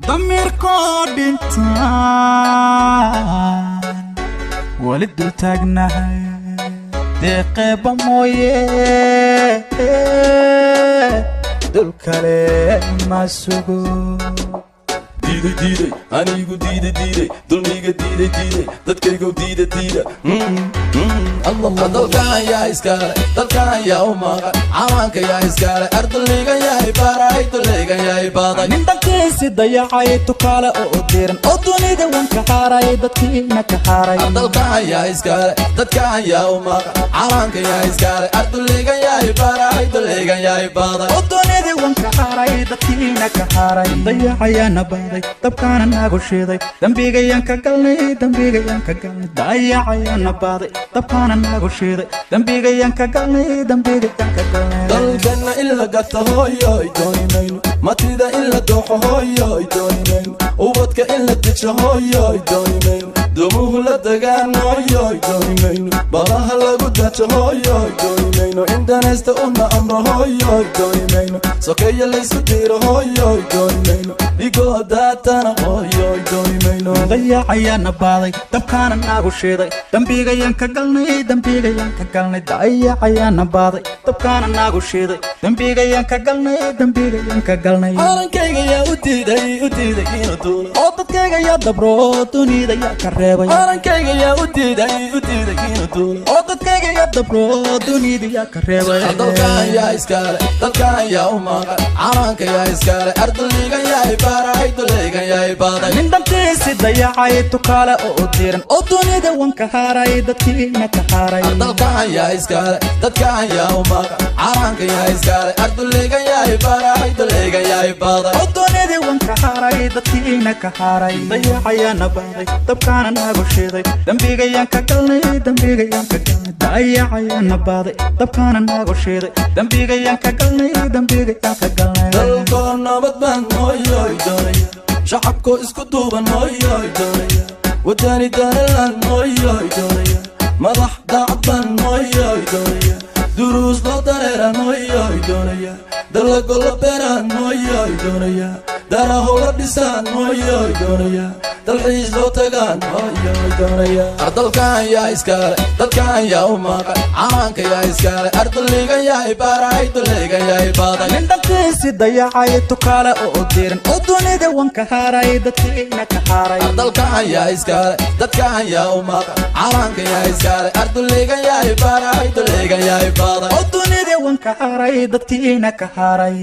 ضميركو دينتان ولد تاجناها دقيقة مويه دول كلام ما سوقو ديدي ديدي أنيقو ديدي ديدي دولميقا ديدي ديدي دادكيقو ديدي ديدي الله دلكان يا إسكالي دلكان يا أماغا عوانك يا إسكالي أردليقا يا إبارا إدليقا يا إباضا نندكيسي ضيعي تكالا أو ديرن أدوني دي وانك حاراي دادكينا كحاراي دلكان يا إسكالي دلكان يا أماغا عوانك يا إسكالي أردليقا يا إبارا إدليقا يا إباضا أدوني دي وانك حاراي دادكينا كحاراي ضيعي أنا باضي dabkaana nagu shiiday dambigayaan ka galnay daayacayaan baaday dabkaana nagu shiiday dambigayaan ka galnay dalkana illa gata hooyoy doonayno matida illa dooxo hooyoy doonayno ubadka illa dijo hooyoy doonayno dumuhu la dagaan hooyoy doonayno baraha lagu dajo hooyoy doonayno indanesta una amro hooyoy doonayno sokeeya laysu diiro hooyoy doonayno igoodaatana hooyoy doonayno daayacayaan baaday dabkaana nagu shiiday dambigayaan ka galnay daayacayaan baaday dabkaana nagu shiiday dambigayaan ka galnay arankayga yaa u diiday inuu duulo oo dadkayga yaa dabro dunida yaa ka reebay arankayga yaa u diiday inuu duulo oo dadkayga yaa dabro dunida yaa ka reebay dalkaan yaa iskaale dalkaan yaa u maqan calanka yaa iskaale ardayga yaa ibaara idlayga yaa ibaaday nin dantiisi dayacay tukaale oo diiran oo dunida wanka haaray dadkiina ka haaray dalkaan yaa iskaale dadkaan yaa u maqan calanka yaa iskaale ardayga yaa ibaara idlayga yaa ibaaday oo dunida wanka haaray dadkiina ka haaray dayacayana baaday dabkaana nagu shiiday dambigayaan ka galnay daayacayana baaday dabkaana nagu shiiday dambigayaan ka galnay dalkoo nabad baan hooyoy doonaya shacabkoo isku duuban hooyoy doonaya wadani danalan hooyoy doonaya madax daacad baan hooyoy doonaya duruus loo dareeran hooyoy doonaya dalago la beeraan hooyoy doonaya daraho la dhisaan hooyoy doonaya dalxiis loo tagaan hooyoy doonaya dalkaan yaa iskaale dalkaan yaa u maqan calanka yaa iskaale ardayga yaa ibaara idlayga yaa ibaaday nin dantiisi dayacay tukaale oo diiran oo dunida wanka haaray dadkiina ka haaray dalkaan yaa iskaale dadkaan yaa u maqan calanka yaa iskaale ardayga yaa ibaara idlayga yaa ibaaday oo dunida wanka haaray dadkiina ka haaray